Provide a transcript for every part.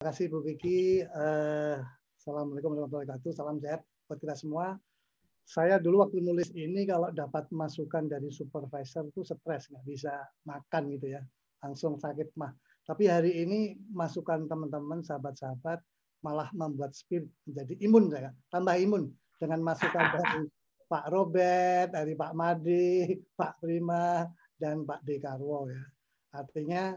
kasih Bu Kiki. Assalamualaikum warahmatullahi wabarakatuh. Salam sehat buat kita semua. Saya dulu waktu nulis ini kalau dapat masukan dari supervisor itu stres, nggak bisa makan gitu ya, langsung sakit mah. Tapi hari ini masukan teman-teman, sahabat-sahabat malah membuat spirit menjadi imun, saya tambah imun dengan masukan dari Pak Robert, dari Pak Made, Pak Prima, dan Pak Dekarwo ya. Artinya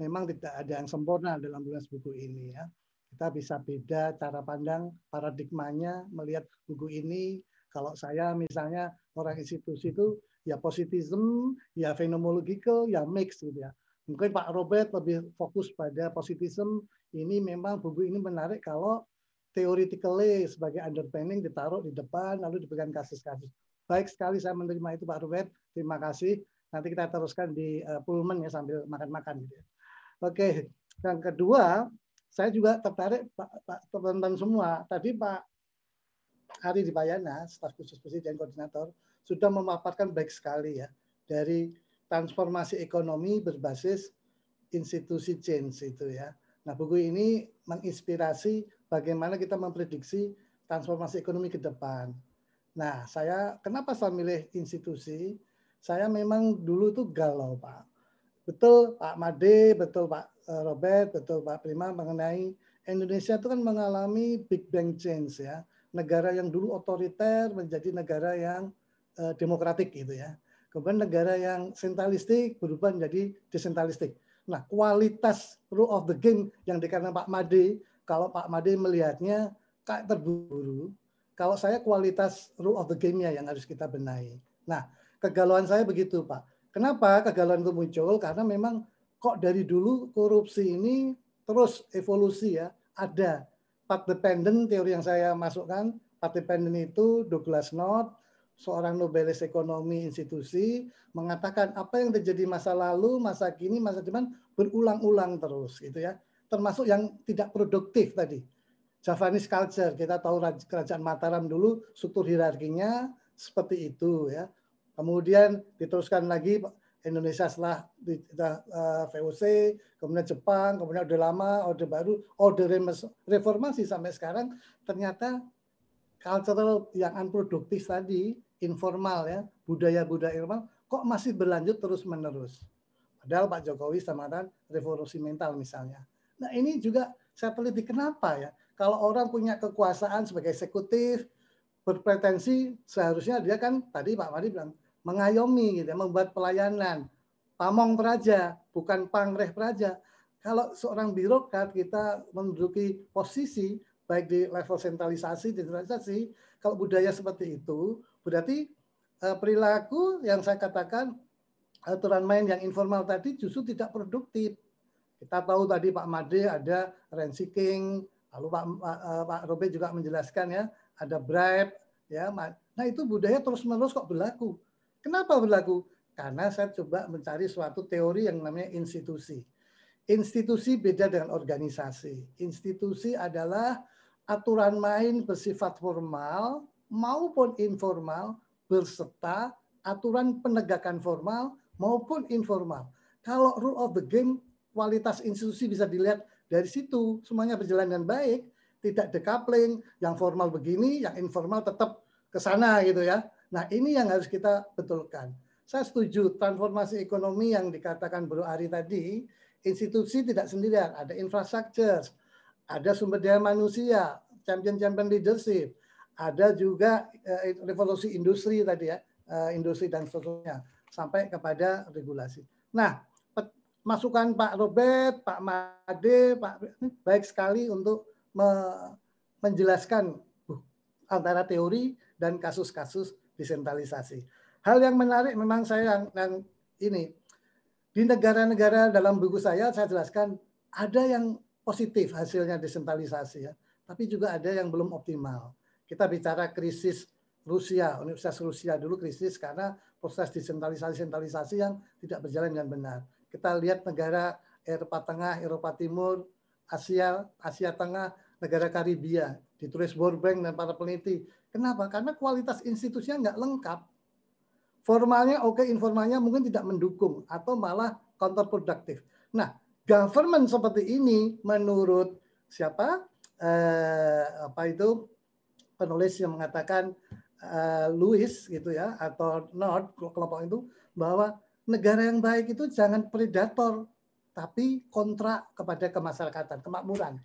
memang tidak ada yang sempurna dalam tulis buku ini ya. Kita bisa beda cara pandang, paradigmanya melihat buku ini. Kalau saya misalnya orang institusi itu ya positivism, ya phenomenological, ya mix gitu ya. Mungkin Pak Robert lebih fokus pada positivism. Ini memang buku ini menarik kalau theoretically sebagai underpinning ditaruh di depan lalu diberikan kasus-kasus. Baik sekali saya menerima itu Pak Robert. Terima kasih. Nanti kita teruskan di Pullman ya sambil makan-makan gitu ya. Oke, yang kedua, saya juga tertarik Pak teman-teman semua. Tadi Pak Ari Dipayana, staf khusus presiden koordinator, sudah memaparkan baik sekali ya dari transformasi ekonomi berbasis institusi change itu ya. Nah, buku ini menginspirasi bagaimana kita memprediksi transformasi ekonomi ke depan. Nah, kenapa saya milih institusi? Saya memang dulu tuh galau, Pak. Betul Pak Made, betul Pak Robert, betul Pak Prima mengenai Indonesia itu kan mengalami big bang change ya. Negara yang dulu otoriter menjadi negara yang demokratik gitu ya. Kemudian negara yang sentralistik berubah menjadi desentralistik. Nah, kualitas rule of the game yang dikatakan Pak Made, kalau Pak Made melihatnya kayak terburu. Kalau saya kualitas rule of the game-nya yang harus kita benahi. Nah, kegalauan saya begitu, Pak. Kenapa kegalauan itu muncul? Karena memang kok dari dulu korupsi ini terus evolusi ya. Ada path dependent teori yang saya masukkan. Path dependent itu Douglas North, seorang nobelis ekonomi institusi, mengatakan apa yang terjadi masa lalu, masa kini, masa depan berulang-ulang terus gitu ya. Termasuk yang tidak produktif tadi. Javanese culture, kita tahu kerajaan Mataram dulu struktur hierarkinya seperti itu ya. Kemudian diteruskan lagi Indonesia setelah VOC, kemudian Jepang, kemudian Orde Lama, Orde Baru, Orde Reformasi sampai sekarang ternyata cultural yang unproduktif tadi, informal ya, budaya-budaya informal kok masih berlanjut terus-menerus. Padahal Pak Jokowi sama revolusi mental misalnya. Nah ini juga saya teliti kenapa ya, kalau orang punya kekuasaan sebagai eksekutif, berpretensi seharusnya dia kan tadi Pak Mari bilang mengayomi gitu, membuat pelayanan, pamong praja, bukan pangreh praja. Kalau seorang birokrat kita menduduki posisi baik di level sentralisasi, desentralisasi, kalau budaya seperti itu berarti perilaku yang saya katakan aturan main yang informal tadi justru tidak produktif. Kita tahu tadi Pak Made ada rent seeking, lalu Pak Robert juga menjelaskan ya ada bribe ya. Nah itu budaya terus-menerus kok berlaku. Kenapa berlaku? Karena saya coba mencari suatu teori yang namanya institusi. Institusi beda dengan organisasi. Institusi adalah aturan main bersifat formal maupun informal berserta aturan penegakan formal maupun informal. Kalau rule of the game, kualitas institusi bisa dilihat dari situ. Semuanya berjalan dengan baik, tidak decoupling, yang formal begini, yang informal tetap ke sana gitu ya. Nah, ini yang harus kita betulkan. Saya setuju transformasi ekonomi yang dikatakan Bro Ari tadi, institusi tidak sendirian, ada infrastruktur, ada sumber daya manusia, champion leadership, ada juga revolusi industri tadi ya, industri dan seterusnya, sampai kepada regulasi. Nah, masukan Pak Robert, Pak Made, Pak baik sekali untuk menjelaskan antara teori dan kasus-kasus desentralisasi. Hal yang menarik memang saya yang ini di negara-negara dalam buku saya jelaskan ada yang positif hasilnya desentralisasi ya, tapi juga ada yang belum optimal. Kita bicara krisis Rusia, Universitas Rusia dulu krisis karena proses desentralisasi yang tidak berjalan dengan benar. Kita lihat negara Eropa Tengah, Eropa Timur, Asia Tengah, negara Karibia, ditulis World Bank dan para peneliti. Kenapa? Karena kualitas institusinya nggak lengkap. Formalnya oke, informalnya mungkin tidak mendukung atau malah counterproductive. Nah, government seperti ini menurut siapa apa itu penulis yang mengatakan Lewis gitu ya atau North kelompok itu bahwa negara yang baik itu jangan predator tapi kontra kepada kemasyarakatan, kemakmuran.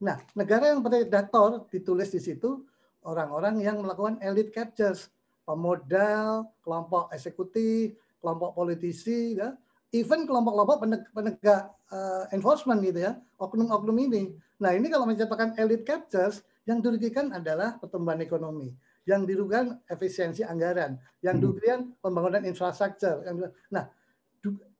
Nah, negara yang predator ditulis di situ orang-orang yang melakukan elite captures, pemodal, kelompok eksekutif, kelompok politisi, ya, even kelompok-kelompok penegak enforcement gitu ya, oknum-oknum ini. Nah, ini kalau menciptakan elite captures, yang dirugikan adalah pertumbuhan ekonomi, yang dirugikan efisiensi anggaran, yang dirugikan pembangunan infrastruktur. Nah,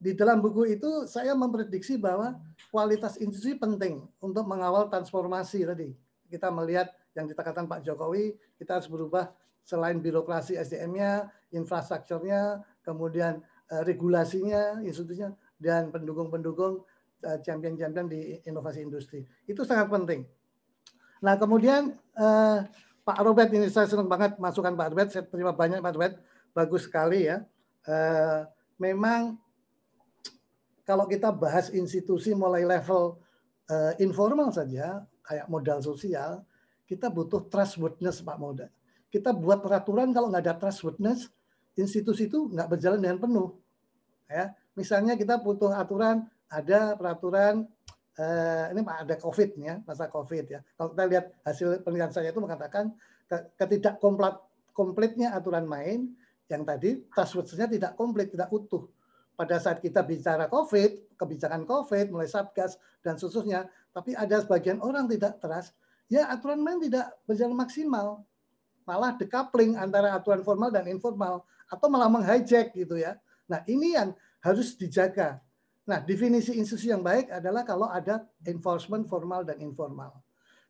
di dalam buku itu saya memprediksi bahwa kualitas institusi penting untuk mengawal transformasi tadi. Kita melihat yang dikatakan Pak Jokowi, kita harus berubah selain birokrasi SDM-nya, infrastrukturnya, kemudian regulasinya, institusinya, dan pendukung-pendukung champion-champion di inovasi industri. Itu sangat penting. Nah, kemudian Pak Robert, ini saya senang banget masukan Pak Robert, saya terima banyak Pak Robert, bagus sekali ya. Memang kalau kita bahas institusi mulai level informal saja, kayak modal sosial, kita butuh trustworthiness Pak Moda. Kita buat peraturan kalau nggak ada trustworthiness, institusi itu nggak berjalan dengan penuh. Ya, misalnya kita butuh aturan, ada peraturan ini ada COVID ya, masa COVID ya. Kalau kita lihat hasil penelitian saya itu mengatakan komplitnya aturan main yang tadi trustworthiness-nya tidak komplit, tidak utuh. Pada saat kita bicara COVID, kebijakan COVID, mulai Satgas dan seterusnya, tapi ada sebagian orang tidak trust, ya aturan main tidak berjalan maksimal. Malah decoupling antara aturan formal dan informal, atau malah menghijack gitu ya. Nah, ini yang harus dijaga. Nah, definisi institusi yang baik adalah kalau ada enforcement formal dan informal.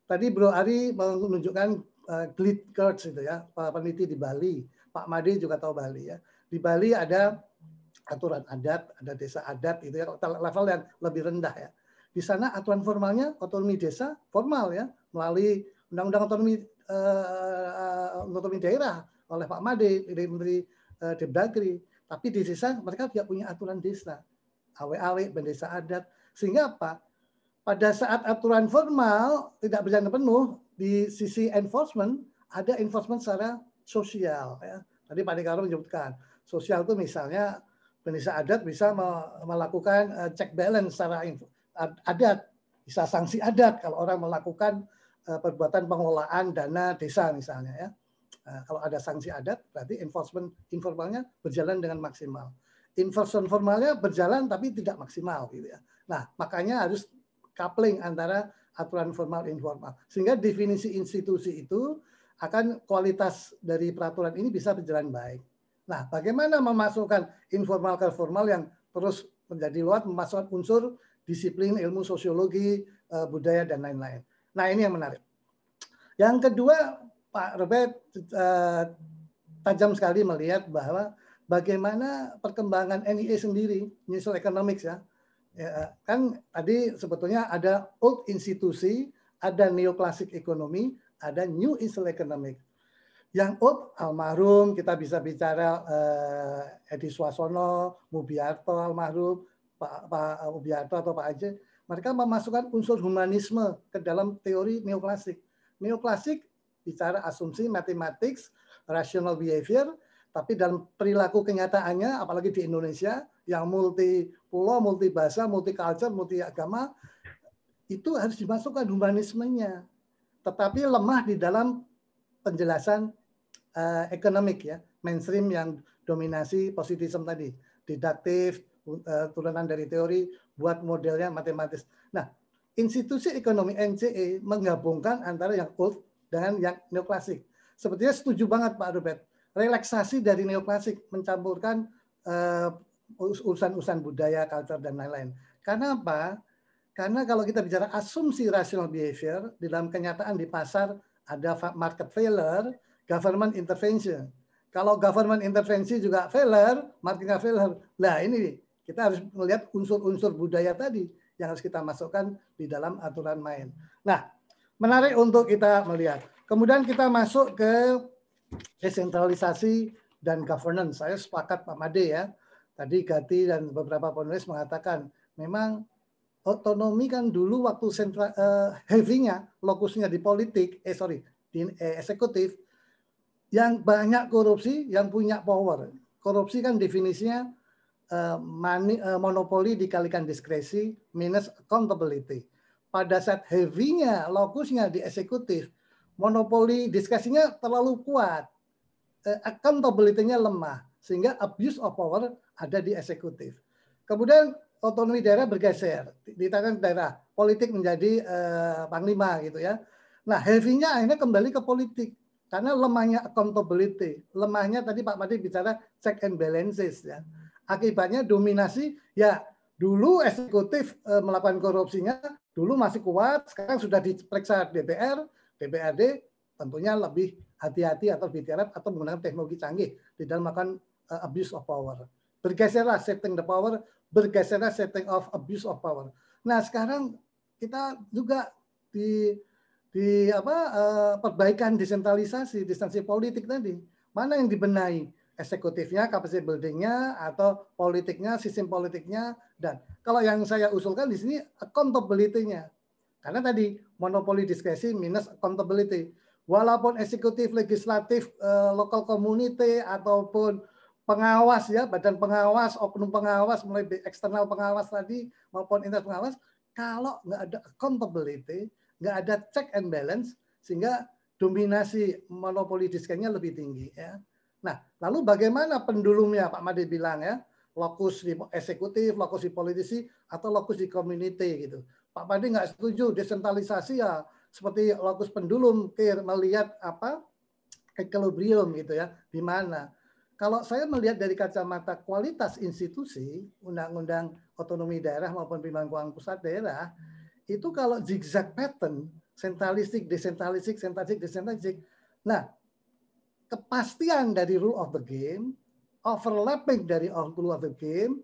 Tadi Bro Ari menunjukkan Glit Kurz itu ya, peneliti di Bali. Pak Made juga tahu Bali ya. Di Bali ada aturan adat, ada desa adat itu ya, level yang lebih rendah ya. Di sana aturan formalnya otonomi desa formal ya, melalui undang-undang otonomi daerah oleh Pak Made, Menteri Depdagri. Tapi di desa mereka tidak punya aturan desa. Awe-awe, bendesa adat. Sehingga apa? Pada saat aturan formal tidak berjalan penuh, di sisi enforcement, ada enforcement secara sosial. Ya. Tadi Pak Dekaro menyebutkan, sosial itu misalnya bendesa adat bisa melakukan check balance secara adat. Bisa sanksi adat kalau orang melakukan perbuatan pengelolaan dana desa misalnya. Ya. Kalau ada sanksi adat, berarti enforcement informalnya berjalan dengan maksimal. Enforcement formalnya berjalan tapi tidak maksimal gitu ya. Nah, makanya harus coupling antara aturan formal dan informal. Sehingga definisi institusi itu akan kualitas dari peraturan ini bisa berjalan baik. Nah, bagaimana memasukkan informal ke formal yang terus menjadi luas, memasukkan unsur disiplin ilmu sosiologi, budaya dan lain-lain. Nah, ini yang menarik. Yang kedua, Pak Robert tajam sekali melihat bahwa bagaimana perkembangan NIE sendiri, New Economics ya. Ya, kan tadi sebetulnya ada old institusi, ada neoclassic economy, ada new economic. Yang old almarhum kita bisa bicara Edi Swasono, Mubiarto almarhum, Pak Mubiarto atau Pak Aceh, mereka memasukkan unsur humanisme ke dalam teori neoklasik. Neoklasik bicara asumsi matematik, rational behavior, tapi dalam perilaku kenyataannya, apalagi di Indonesia yang multi pulau, multi bahasa, multi culture, multi agama, itu harus dimasukkan humanismenya. Tetapi lemah di dalam penjelasan ekonomik ya, mainstream yang dominasi positivism tadi, didaktif, turunan dari teori, buat modelnya matematis. Nah, institusi ekonomi NCE menggabungkan antara yang old dengan yang neoklasik. Sepertinya setuju banget Pak Robert. Relaksasi dari neoklasik mencampurkan urusan-urusan budaya, culture, dan lain-lain. Karena apa? Karena kalau kita bicara asumsi rational behavior, di dalam kenyataan di pasar ada market failure, government intervention. Kalau government intervensi juga failure, market failure. Nah ini kita harus melihat unsur-unsur budaya tadi yang harus kita masukkan di dalam aturan main. Nah, menarik untuk kita melihat. Kemudian kita masuk ke desentralisasi dan governance. Saya sepakat Pak Made ya. Tadi Gati dan beberapa penulis mengatakan memang otonomi kan dulu waktu heavy-nya, lokusnya di politik, di eksekutif, yang banyak korupsi, yang punya power. Korupsi kan definisinya monopoli dikalikan diskresi minus accountability. Pada saat heavy-nya, lokusnya di eksekutif, monopoli diskresinya terlalu kuat, accountability-nya lemah, sehingga abuse of power ada di eksekutif. Kemudian otonomi daerah bergeser di tangan daerah, politik menjadi panglima gitu ya. Nah, heavy-nya akhirnya kembali ke politik karena lemahnya accountability, lemahnya tadi Pak Made bicara check and balances ya. Akibatnya dominasi ya, dulu eksekutif melakukan korupsinya dulu masih kuat, sekarang sudah diperiksa DPR, DPRD tentunya lebih hati-hati atau bicara atau menggunakan teknologi canggih di dalam melakukan abuse of power. Bergeserlah setting the power, bergeserlah setting of abuse of power. Nah, sekarang kita juga di perbaikan desentralisasi politik tadi. Mana yang dibenahi? Eksekutifnya, capacity building-nya, atau politiknya, sistem politiknya, dan kalau yang saya usulkan di sini accountability-nya. Karena tadi monopoli diskresi minus accountability. Walaupun eksekutif, legislatif, local community, ataupun pengawas ya, badan pengawas, oknum pengawas, mulai eksternal pengawas tadi maupun internal pengawas, kalau nggak ada accountability, nggak ada check and balance, sehingga dominasi monopoli diskresinya lebih tinggi ya. Nah, lalu bagaimana pendulumnya Pak Made bilang ya, lokus di eksekutif, lokus di politisi, atau lokus di community gitu. Pak Made nggak setuju desentralisasi ya, seperti lokus pendulum, melihat apa equilibrium gitu ya, di mana. Kalau saya melihat dari kacamata kualitas institusi, undang-undang otonomi daerah maupun pembangunan keuangan pusat daerah, itu kalau zigzag pattern, sentralistik, desentralistik, sentralistik, desentralistik. Nah, kepastian dari rule of the game, overlapping dari rule of the game,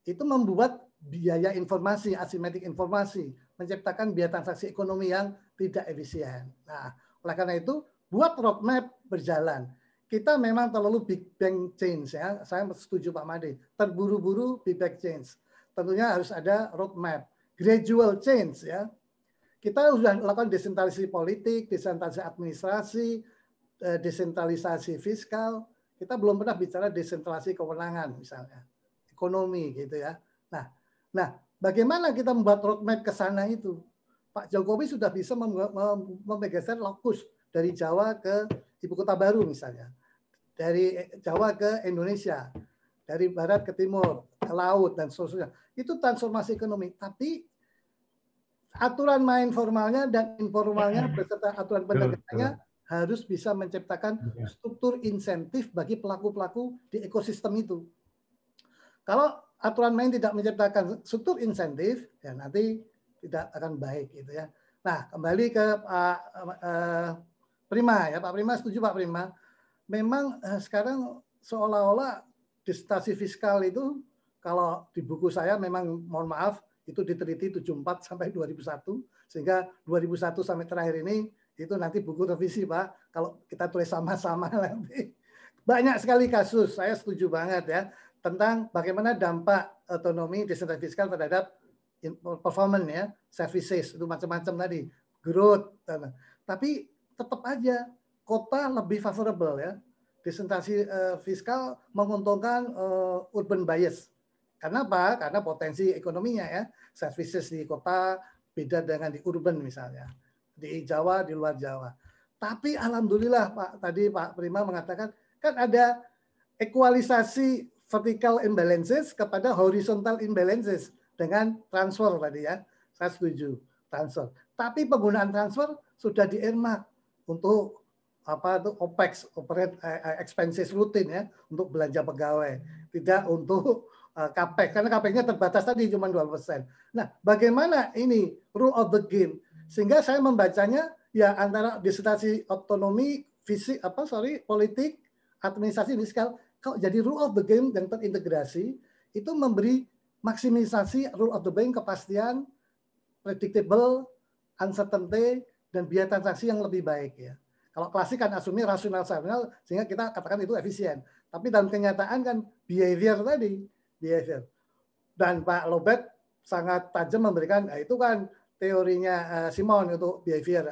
itu membuat biaya informasi, asimetrik informasi, menciptakan biaya transaksi ekonomi yang tidak efisien. Nah, oleh karena itu, buat roadmap berjalan. Kita memang terlalu big bang change ya. Saya setuju Pak Made. Terburu-buru big bang change. Tentunya harus ada roadmap, gradual change ya. Kita sudah lakukan desentralisasi politik, desentralisasi administrasi, desentralisasi fiskal. Kita belum pernah bicara desentralisasi kewenangan misalnya, ekonomi gitu ya. Nah, bagaimana kita membuat roadmap ke sana itu? Pak Jokowi sudah bisa menggeser lokus dari Jawa ke ibu kota baru misalnya, dari Jawa ke Indonesia, dari barat ke timur, ke laut dan seterusnya. Itu transformasi ekonomi. Tapi aturan main formalnya dan informalnya beserta aturan penegakannya harus bisa menciptakan struktur insentif bagi pelaku-pelaku di ekosistem itu. Kalau aturan main tidak menciptakan struktur insentif, ya nanti tidak akan baik gitu ya. Nah, kembali ke Pak Prima ya, Pak Prima setuju Pak Prima. Memang sekarang seolah-olah disputasi fiskal itu kalau di buku saya memang mohon maaf itu diteliti 74 sampai 2001 sehingga 2001 sampai terakhir ini itu nanti buku revisi Pak. Kalau kita tulis sama-sama nanti banyak sekali kasus. Saya setuju banget ya tentang bagaimana dampak otonomi desentralisasi fiskal terhadap performance ya, services itu macam-macam tadi, growth. Tapi tetap aja kota lebih favorable ya. Desentralisasi fiskal menguntungkan urban bias. Karena apa? Karena potensi ekonominya ya, services di kota beda dengan di urban misalnya, di Jawa, di luar Jawa. Tapi alhamdulillah Pak, tadi Pak Prima mengatakan kan ada ekualisasi vertical imbalances kepada horizontal imbalances dengan transfer tadi ya. Saya setuju transfer. Tapi penggunaan transfer sudah di-earmark untuk apa itu OPEX, operate expenses rutin ya, untuk belanja pegawai, tidak untuk CAPEX karena CAPEX-nya terbatas tadi cuma 2%. Nah, bagaimana ini rule of the game sehingga saya membacanya ya antara disertasi otonomi politik, administrasi fiskal. Kalau jadi rule of the game yang terintegrasi itu memberi maksimisasi rule of the game, kepastian, predictable, uncertainty, dan biaya transaksi yang lebih baik ya. Kalau klasik kan asumsi rasional sehingga kita katakan itu efisien. Tapi dalam kenyataan kan behavior tadi, behavior. Dan Pak Lobet sangat tajam memberikan, nah itu kan teorinya Simon untuk behavior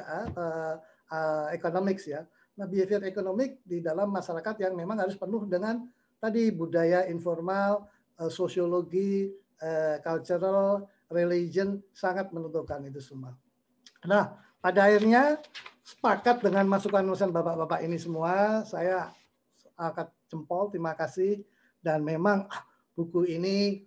economics ya. Nah, behavior economic di dalam masyarakat yang memang harus penuh dengan tadi budaya informal, sosiologi, cultural, religion sangat menentukan itu semua. Nah, pada akhirnya sepakat dengan masukan-masukan bapak-bapak ini semua, saya angkat jempol, terima kasih. Dan memang buku ini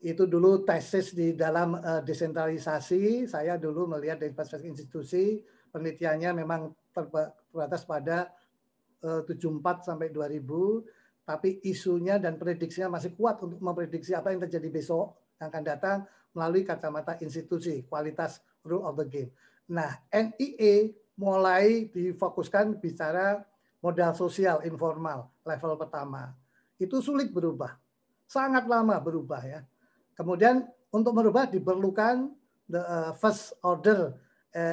itu dulu tesis di dalam desentralisasi. Saya dulu melihat dari perspektif institusi, penelitiannya memang terbatas pada 74 sampai 2000, tapi isunya dan prediksinya masih kuat untuk memprediksi apa yang terjadi besok yang akan datang melalui kacamata institusi, kualitas rule of the game. Nah, NIE mulai difokuskan bicara modal sosial informal level pertama. Itu sulit berubah, sangat lama berubah ya. Kemudian untuk merubah diperlukan the first order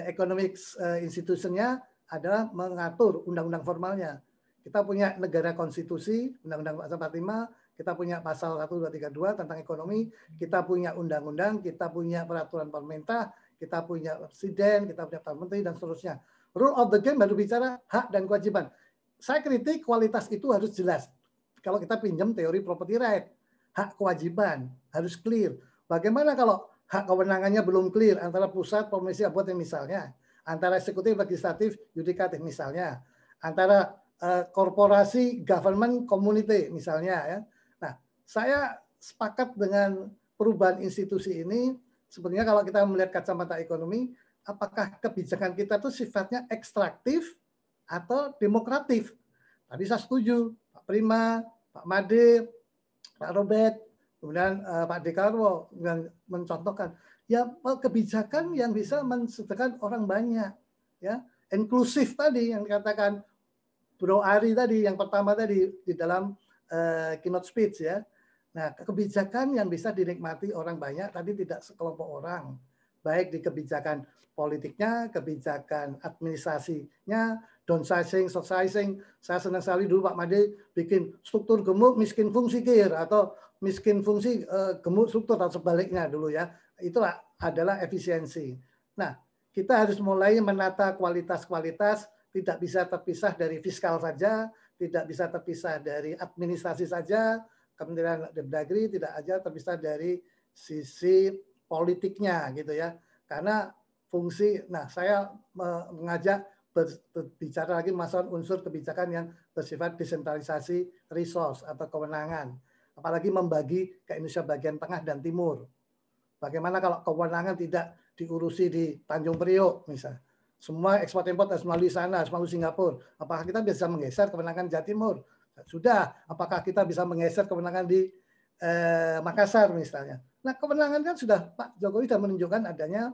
economics institutionnya adalah mengatur undang-undang formalnya. Kita punya negara konstitusi, Undang-Undang 45, kita punya pasal 1232 tentang ekonomi, kita punya undang-undang, kita punya peraturan pemerintah, kita punya presiden, kita punya Perdana Menteri, dan seterusnya. Rule of the game baru bicara hak dan kewajiban. Saya kritik kualitas itu harus jelas. Kalau kita pinjam teori property right, hak kewajiban harus clear. Bagaimana kalau hak kewenangannya belum clear antara pusat, pemerintah, kabupaten misalnya, antara eksekutif, legislatif, yudikatif misalnya, antara korporasi, government, community misalnya ya. Nah, saya sepakat dengan perubahan institusi ini. Sebenarnya kalau kita melihat kacamata ekonomi, apakah kebijakan kita itu sifatnya ekstraktif atau demokratif? Tadi saya setuju, Pak Prima, Pak Made, Pak Robert, kemudian Pak Dekarwo yang mencontohkan ya kebijakan yang bisa mensejahterakan orang banyak, ya inklusif tadi yang dikatakan Bro Ari tadi, yang pertama tadi di dalam keynote speech ya. Nah, kebijakan yang bisa dinikmati orang banyak tadi tidak sekelompok orang, baik di kebijakan politiknya, kebijakan administrasinya, downsizing, shortsizing. Saya senang sekali dulu Pak Made bikin struktur gemuk, miskin fungsi kir, atau miskin fungsi gemuk struktur atau sebaliknya dulu ya. Itulah adalah efisiensi. Nah, kita harus mulai menata kualitas-kualitas, tidak bisa terpisah dari fiskal saja, tidak bisa terpisah dari administrasi saja, Kementerian Dagri tidak aja terpisah dari sisi politiknya gitu ya. Karena fungsi, nah saya mengajak berbicara lagi masalah unsur kebijakan yang bersifat desentralisasi resource atau kewenangan. Apalagi membagi ke Indonesia bagian tengah dan timur. Bagaimana kalau kewenangan tidak diurusi di Tanjung Priok misalnya. Semua ekspor impor harus melalui sana, harus melalui Singapura. Apakah kita bisa menggeser kewenangan Jawa Timur? Sudah. Apakah kita bisa menggeser kewenangan di Makassar misalnya? Nah, kewenangan kan sudah Pak Jokowi sudah menunjukkan adanya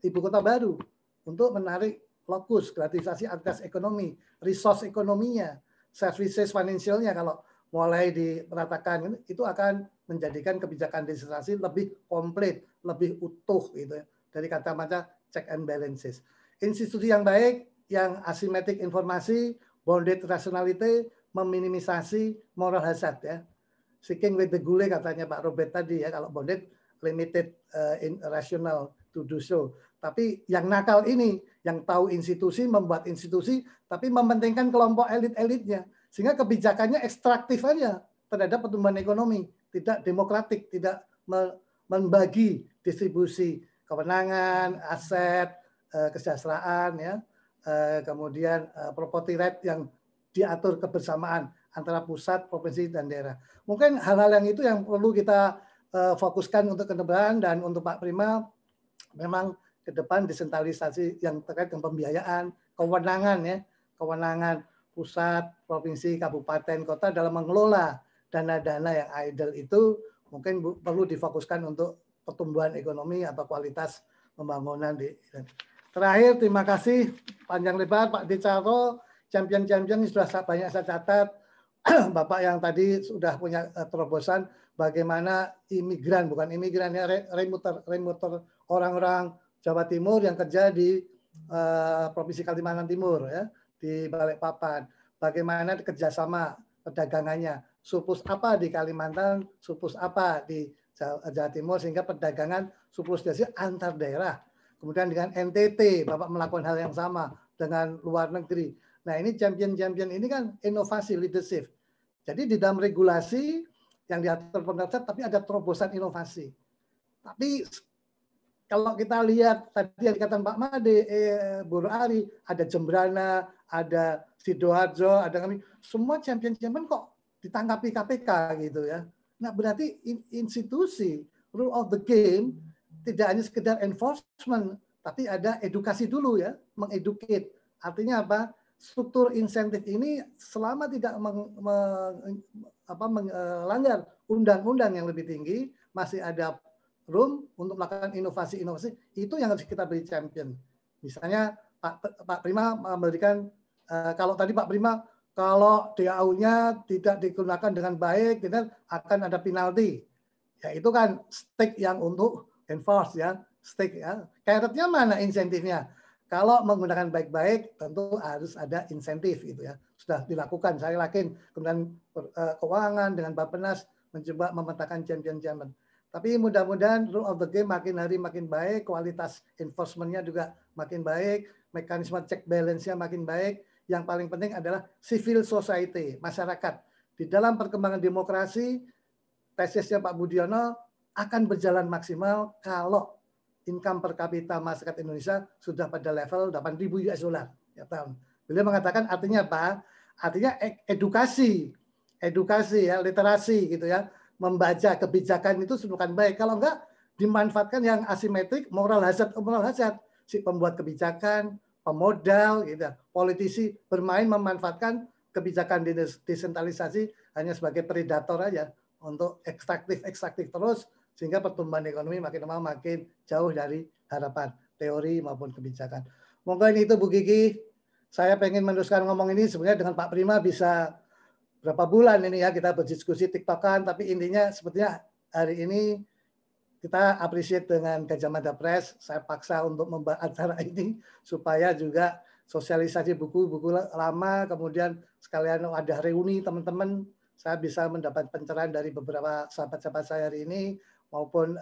ibu kota baru untuk menarik lokus, gratifikasi aktivitas ekonomi, resource ekonominya, services financialnya kalau mulai diperatakan itu akan menjadikan kebijakan desentralisasi lebih komplit, lebih utuh gitu ya. Dari kacamata check and balances. Institusi yang baik, yang asimetrik informasi, bounded rationality, meminimisasi moral hazard ya. Seeking with the gule katanya Pak Robert tadi ya, kalau bounded limited irrational to do so. Tapi yang nakal ini, yang tahu institusi, membuat institusi, tapi mementingkan kelompok elit-elitnya. Sehingga kebijakannya ekstraktif aja terhadap pertumbuhan ekonomi. Tidak demokratik, tidak membagi distribusi kewenangan, aset, kesejahteraan, ya, kemudian property right yang diatur kebersamaan antara pusat, provinsi, dan daerah. Mungkin hal-hal yang itu yang perlu kita fokuskan untuk ke depan, dan untuk Pak Prima, memang ke depan desentralisasi yang terkait dengan pembiayaan, kewenangan ya, kewenangan pusat, provinsi, kabupaten, kota dalam mengelola dana-dana yang idle itu mungkin perlu difokuskan untuk pertumbuhan ekonomi atau kualitas pembangunan di. Terakhir, terima kasih panjang lebar Pak Decarwo, champion-champion sudah banyak saya catat. Bapak yang tadi sudah punya terobosan bagaimana imigran, bukan imigran ya, remuter orang-orang Jawa Timur yang kerja di Provinsi Kalimantan Timur ya, di Balikpapan. Bagaimana kerjasama perdagangannya, surplus apa di Kalimantan, surplus apa di Jawa Timur, sehingga perdagangan surplus devisa antar daerah. Kemudian dengan NTT, Bapak melakukan hal yang sama dengan luar negeri. Nah, ini champion-champion ini kan inovasi, leadership. Jadi di dalam regulasi yang diatur pemerintah, tapi ada terobosan inovasi. Tapi kalau kita lihat tadi yang dikatakan Pak Made, Bu Ari, ada Jembrana, ada Sidoarjo, ada kami, semua champion-champion kok ditangkapi KPK gitu ya. Nah, berarti institusi rule of the game tidak hanya sekedar enforcement, tapi ada edukasi dulu ya, mengeducate. Artinya apa? Struktur insentif ini selama tidak melanggar undang-undang yang lebih tinggi, masih ada room untuk melakukan inovasi-inovasi, itu yang harus kita beri champion. Misalnya Pak Prima memberikan, kalau tadi Pak Prima, kalau DAU-nya tidak digunakan dengan baik, kita akan ada penalti. Ya itu kan stake yang untuk enforce ya, stake ya. Carrot-nya mana insentifnya? Kalau menggunakan baik-baik, tentu harus ada insentif gitu ya. Sudah dilakukan, saya yakin. Kemudian keuangan dengan Bappenas mencoba memetakan champion-champion. Tapi mudah-mudahan rule of the game makin hari makin baik, kualitas enforcement-nya juga makin baik, mekanisme check balance-nya makin baik. Yang paling penting adalah civil society, masyarakat. Di dalam perkembangan demokrasi, tesisnya Pak Budiono akan berjalan maksimal kalau income per kapita masyarakat Indonesia sudah pada level 8.000 US dollar ya tahun. Beliau mengatakan artinya apa? Artinya edukasi ya, literasi gitu ya. Membaca kebijakan itu bukan baik. Kalau enggak dimanfaatkan yang asimetrik, moral hazard, si pembuat kebijakan, pemodal, gitu, politisi bermain memanfaatkan kebijakan desentralisasi hanya sebagai predator aja untuk ekstraktif terus, sehingga pertumbuhan ekonomi makin lama makin jauh dari harapan teori maupun kebijakan. Mungkin itu Bu Gigi. Saya pengen meneruskan ngomong ini sebenarnya dengan Pak Prima bisa berapa bulan ini ya kita berdiskusi TikTokan, tapi intinya sepertinya hari ini kita appreciate dengan Gajah Mada Press. Saya paksa untuk membahas acara ini supaya juga sosialisasi buku-buku lama, kemudian sekalian ada reuni teman-teman, saya bisa mendapat pencerahan dari beberapa sahabat-sahabat saya hari ini, maupun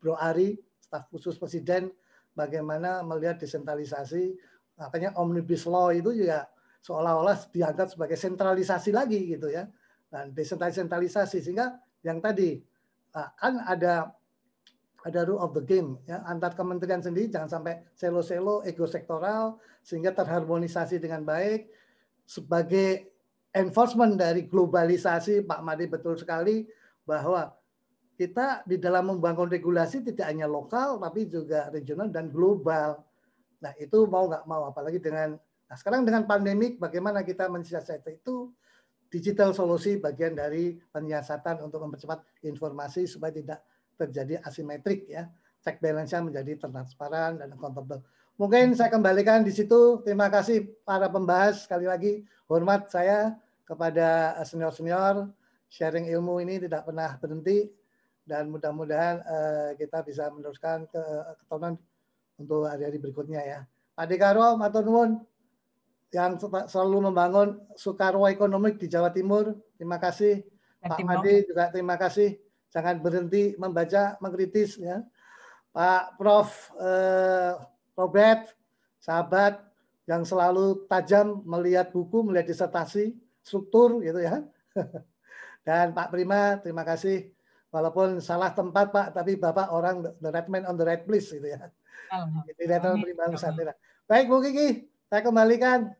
Bro Ari, staf khusus Presiden, bagaimana melihat desentralisasi. Makanya Omnibus Law itu juga seolah-olah dianggap sebagai sentralisasi lagi gitu ya. Dan desentralisasi, sehingga yang tadi kan ada rule of the game ya, antar kementerian sendiri jangan sampai selo-selo ego sektoral, sehingga terharmonisasi dengan baik sebagai enforcement dari globalisasi. Pak Made betul sekali bahwa kita di dalam membangun regulasi tidak hanya lokal tapi juga regional dan global. Nah, itu mau nggak mau, apalagi dengan sekarang dengan pandemik, bagaimana kita mensiasati itu. Digital solusi bagian dari penyiasatan untuk mempercepat informasi supaya tidak terjadi asimetrik ya. Check balance-nya menjadi transparan dan akuntabel. Mungkin saya kembalikan di situ. Terima kasih para pembahas. Sekali lagi hormat saya kepada senior-senior. Sharing ilmu ini tidak pernah berhenti dan mudah-mudahan kita bisa meneruskan ketonton untuk hari-hari berikutnya ya. Pak Dekaro, matur nuwun yang selalu membangun Soekarwo ekonomik di Jawa Timur. Terima kasih. Pak Made juga terima kasih. Jangan berhenti membaca, mengkritis ya. Pak Prof Robert, sahabat yang selalu tajam melihat buku, melihat disertasi, struktur gitu ya. Dan Pak Prima, terima kasih. Walaupun salah tempat Pak, tapi Bapak orang the right man on the right place gitu ya. Direktur Prima Nusantara. Baik Bu Kiki, saya kembalikan.